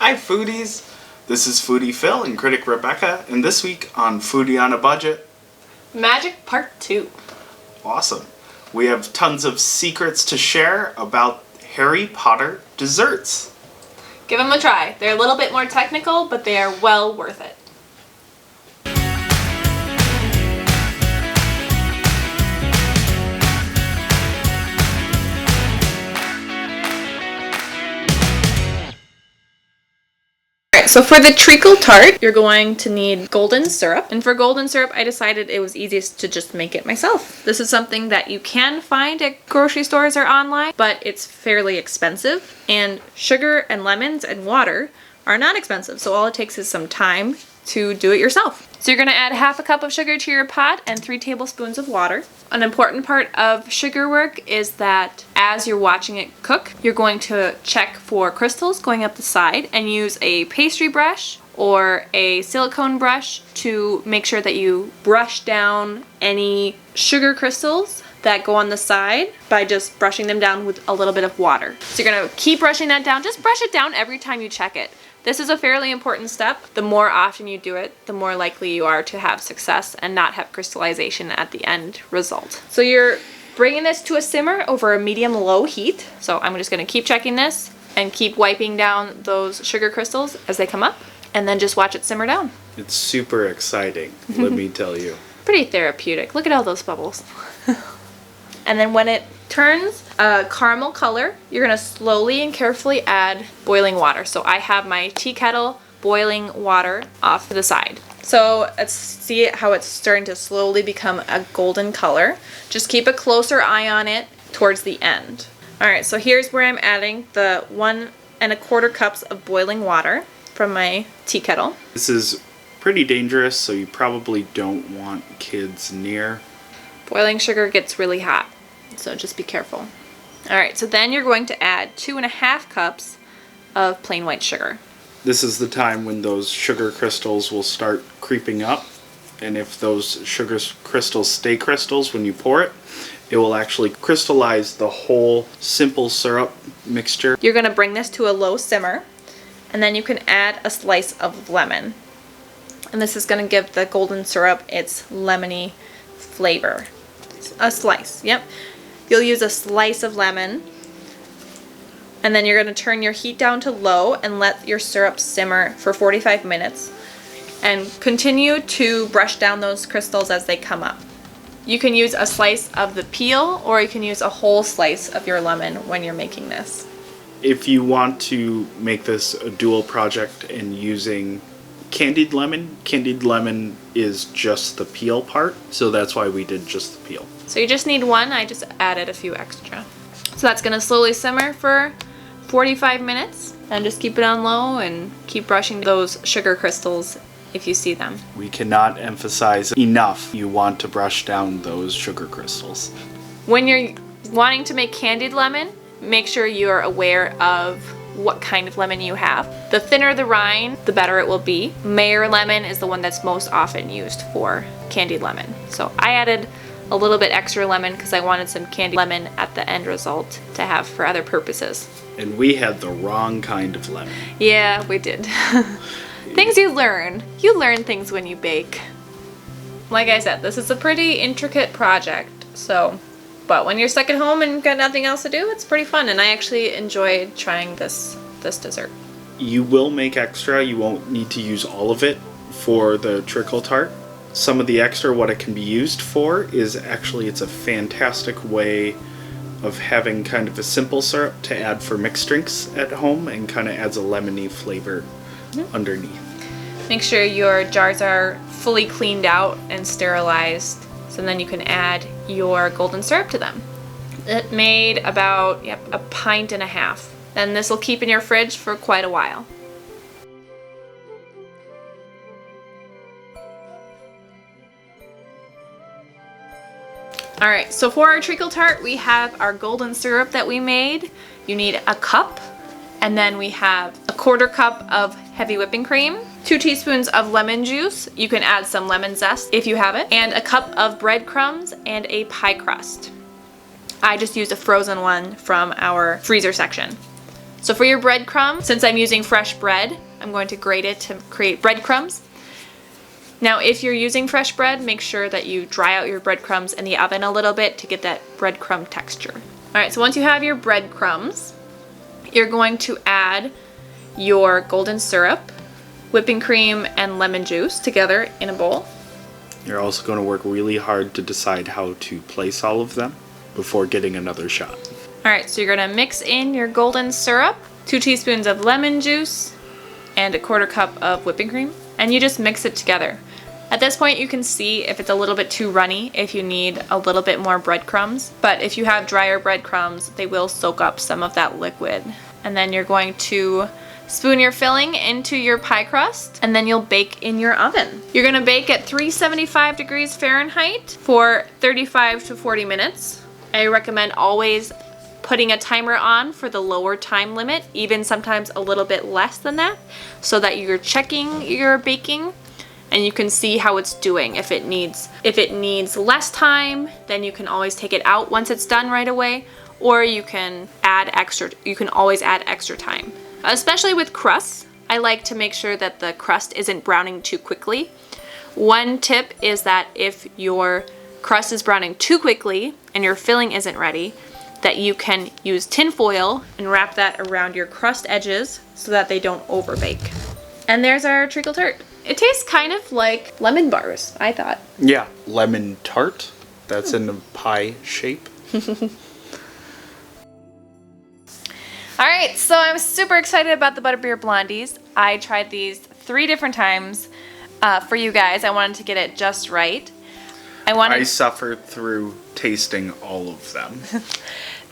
Hi foodies! This is Foodie Phil and Critic Rebecca, and this week on Foodie on a Budget, Magic Part 2. Awesome. We have tons of secrets to share about Harry Potter desserts. Give them a try. They're a little bit more technical, but they are well worth it. So for the Treacle Tart, you're going to need golden syrup. And for golden syrup, I decided it was easiest to just make it myself. This is something that you can find at grocery stores or online, but it's fairly expensive. And sugar and lemons and water are not expensive, so all it takes is some time to do it yourself. So you're going to add half a cup of sugar to your pot and 3 tablespoons of water. An important part of sugar work is that as you're watching it cook, you're going to check for crystals going up the side and use a pastry brush or a silicone brush to make sure that you brush down any sugar crystals that go on the side by just brushing them down with a little bit of water. So you're going to keep brushing that down. Just brush it down every time you check it. This is a fairly important step. The more often you do it, the more likely you are to have success and not have crystallization at the end result. So you're bringing this to a simmer over a medium-low heat. So I'm just going to keep checking this and keep wiping down those sugar crystals as they come up, and then just watch it simmer down. It's super exciting, let me tell you. Pretty therapeutic. Look at all those bubbles. And then when it turns a caramel color, you're going to slowly and carefully add boiling water. So I have my tea kettle boiling water off to the side. So let's see how it's starting to slowly become a golden color. Just keep a closer eye on it towards the end. Alright, so here's where I'm adding the 1 1/4 cups of boiling water from my tea kettle. This is pretty dangerous, so you probably don't want kids near. Boiling sugar gets really hot, so just be careful. Alright, so then you're going to add 2 1/2 cups of plain white sugar. This is the time when those sugar crystals will start creeping up, and if those sugar crystals stay crystals when you pour it, it will actually crystallize the whole simple syrup mixture. You're going to bring this to a low simmer, and then you can add a slice of lemon. And this is going to give the golden syrup its lemony flavor. A slice, yep. You'll use a slice of lemon, and then you're going to turn your heat down to low and let your syrup simmer for 45 minutes and continue to brush down those crystals as they come up. You can use a slice of the peel, or you can use a whole slice of your lemon when you're making this. If you want to make this a dual project and using candied lemon is just the peel part, so that's why we did just the peel. So you just need 1, I just added a few extra. So that's going to slowly simmer for 45 minutes, and just keep it on low and keep brushing those sugar crystals if you see them. We cannot emphasize enough, you want to brush down those sugar crystals. When you're wanting to make candied lemon, make sure you're aware of what kind of lemon you have. The thinner the rind, the better it will be. Mayer lemon is the one that's most often used for candied lemon. So I added a little bit extra lemon because I wanted some candied lemon at the end result to have for other purposes. And we had the wrong kind of lemon. Yeah, we did. Things you learn. You learn things when you bake. Like I said, this is a pretty intricate project, but when you're stuck at home and got nothing else to do, it's pretty fun, and I actually enjoyed trying this dessert. You will make extra. You won't need to use all of it for the Treacle Tart. Some of the extra, what it can be used for is actually, it's a fantastic way of having kind of a simple syrup to add for mixed drinks at home, and kind of adds a lemony flavor underneath. Make sure your jars are fully cleaned out and sterilized, so then you can add your golden syrup to them. It made about 1.5 pints. Then this will keep in your fridge for quite a while. Alright, so for our Treacle Tart, we have our golden syrup that we made. You need a cup, and then we have a 1/4 cup of heavy whipping cream, 2 teaspoons of lemon juice, you can add some lemon zest if you have it, and a cup of breadcrumbs and a pie crust. I just used a frozen one from our freezer section. So for your breadcrumb, since I'm using fresh bread, I'm going to grate it to create breadcrumbs. Now if you're using fresh bread, make sure that you dry out your breadcrumbs in the oven a little bit to get that breadcrumb texture. Alright, so once you have your breadcrumbs, you're going to add your golden syrup, whipping cream, and lemon juice together in a bowl. You're also going to work really hard to decide how to place all of them before getting another shot. Alright, so you're going to mix in your golden syrup, 2 teaspoons of lemon juice, and a 1/4 cup of whipping cream, and you just mix it together. At this point you can see if it's a little bit too runny, if you need a little bit more breadcrumbs, but if you have drier breadcrumbs, they will soak up some of that liquid. And then you're going to spoon your filling into your pie crust, and then you'll bake in your oven. You're gonna bake at 375 degrees Fahrenheit for 35 to 40 minutes. I recommend always putting a timer on for the lower time limit, even sometimes a little bit less than that, so that you're checking your baking and you can see how it's doing. If it needs less time, then you can always take it out once it's done right away, or you can always add extra time. Especially with crusts, I like to make sure that the crust isn't browning too quickly. One tip is that if your crust is browning too quickly and your filling isn't ready, that you can use tin foil and wrap that around your crust edges so that they don't overbake. And there's our treacle tart. It tastes kind of like lemon bars, I thought. Yeah, lemon tart. That's in the pie shape. Alright, so I'm super excited about the Butterbeer Blondies. I tried these 3 different times for you guys. I wanted to get it just right. I suffered through tasting all of them.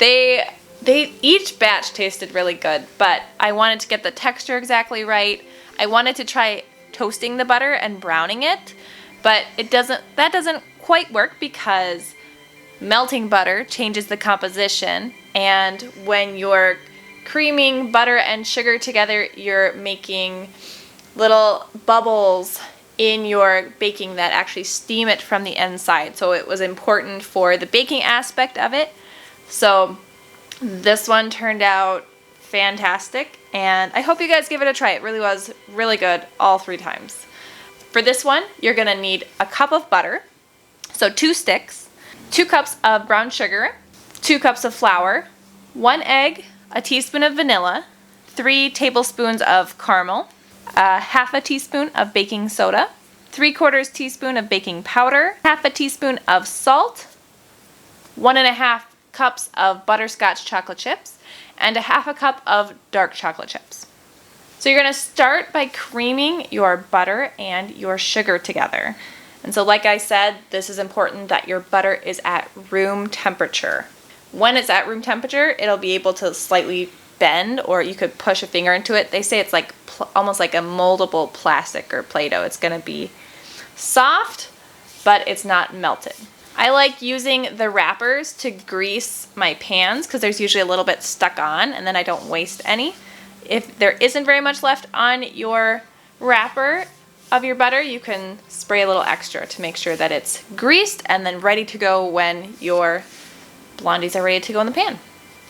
Each batch tasted really good, but I wanted to get the texture exactly right. I wanted to try toasting the butter and browning it, but that doesn't quite work because melting butter changes the composition, and when you're creaming butter and sugar together, you're making little bubbles in your baking that actually steam it from the inside. So it was important for the baking aspect of it. So this one turned out fantastic, and I hope you guys give it a try. It really was really good all 3 times. For this one, you're gonna need a cup of butter, so 2 sticks, 2 cups of brown sugar, 2 cups of flour, 1 egg, a teaspoon of vanilla, 3 tablespoons of caramel, 1/2 teaspoon of baking soda, 3/4 teaspoon of baking powder, 1/2 teaspoon of salt, 1.5 cups of butterscotch chocolate chips, and 1/2 cup of dark chocolate chips. So you're going to start by creaming your butter and your sugar together. And so like I said, this is important that your butter is at room temperature. When it's at room temperature, it'll be able to slightly bend, or you could push a finger into it. They say it's like almost like a moldable plastic or Play-Doh. It's going to be soft, but it's not melted. I like using the wrappers to grease my pans because there's usually a little bit stuck on, and then I don't waste any. If there isn't very much left on your wrapper of your butter, you can spray a little extra to make sure that it's greased and then ready to go when your blondies are ready to go in the pan.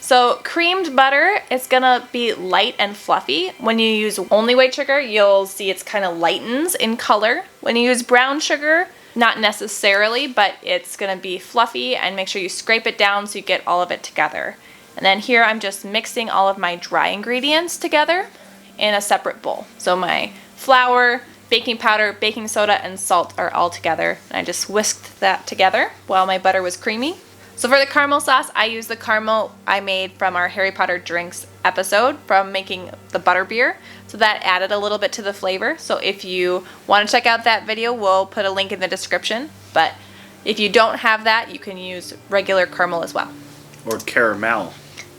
So creamed butter is gonna be light and fluffy. When you use only white sugar, you'll see it's kind of lightens in color. When you use brown sugar, not necessarily, but it's gonna be fluffy, and make sure you scrape it down so you get all of it together. And then here I'm just mixing all of my dry ingredients together in a separate bowl. So my flour, baking powder, baking soda, and salt are all together. And I just whisked that together while my butter was creamy. So for the caramel sauce, I used the caramel I made from our Harry Potter drinks episode from making the butterbeer. So that added a little bit to the flavor. So if you want to check out that video, we'll put a link in the description. But if you don't have that, you can use regular caramel as well. Or caramel.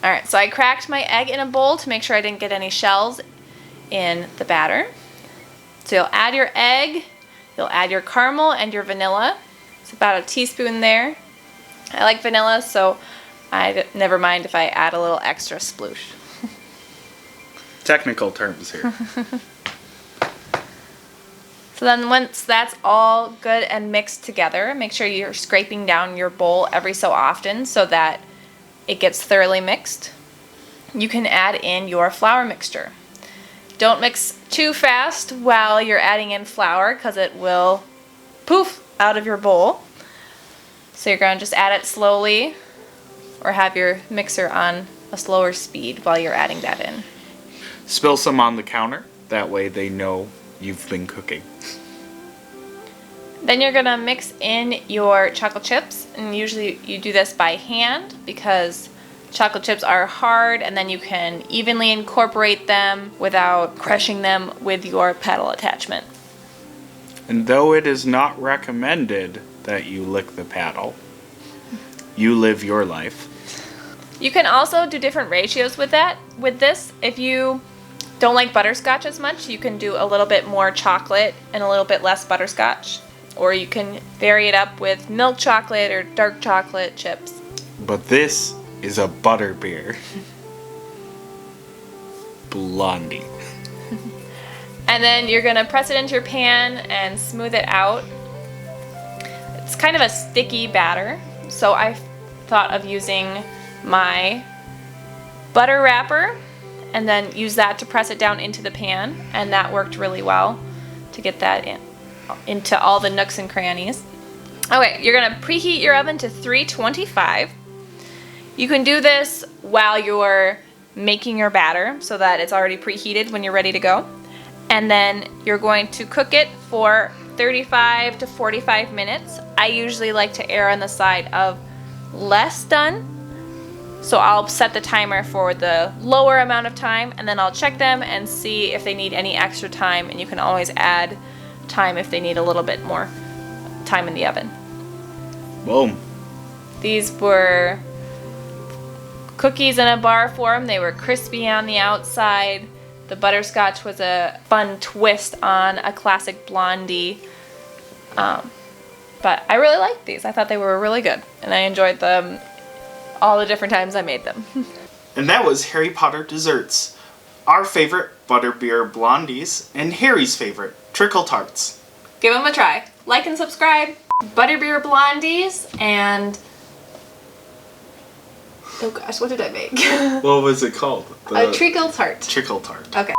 Alright, so I cracked my egg in a bowl to make sure I didn't get any shells in the batter. So you'll add your egg, you'll add your caramel and your vanilla. It's about a teaspoon there. I like vanilla, so I never mind if I add a little extra sploosh. Technical terms here. So then once that's all good and mixed together, make sure you're scraping down your bowl every so often so that it gets thoroughly mixed. you can add in your flour mixture. Don't mix too fast while you're adding in flour because it will poof out of your bowl. So you're going to just add it slowly or have your mixer on a slower speed while you're adding that in. Spill some on the counter. That way they know you've been cooking. Then you're going to mix in your chocolate chips, and usually you do this by hand because chocolate chips are hard, and then you can evenly incorporate them without crushing them with your paddle attachment. And though it is not recommended that you lick the paddle, you live your life. You can also do different ratios with this. If you don't like butterscotch as much, you can do a little bit more chocolate and a little bit less butterscotch. Or you can vary it up with milk chocolate or dark chocolate chips. But this is a Butterbeer Blondie. And then you're going to press it into your pan and smooth it out. It's kind of a sticky batter, so I thought of using my butter wrapper and then use that to press it down into the pan, and that worked really well to get that into all the nooks and crannies. Okay, you're going to preheat your oven to 325. You can do this while you're making your batter so that it's already preheated when you're ready to go. And then you're going to cook it for 35 to 45 minutes. I usually like to err on the side of less done. So I'll set the timer for the lower amount of time, and then I'll check them and see if they need any extra time, and you can always add time if they need a little bit more time in the oven. Boom. These were cookies in a bar form. They were crispy on the outside. The butterscotch was a fun twist on a classic blondie. But I really liked these. I thought they were really good, and I enjoyed them all the different times I made them. And that was Harry Potter desserts. Our favorite Butterbeer Blondies and Harry's favorite Treacle Tarts. Give them a try. Like and subscribe. Butterbeer Blondies and... oh gosh, what did I make? What was it called? A Treacle Tart. Treacle Tart. Okay.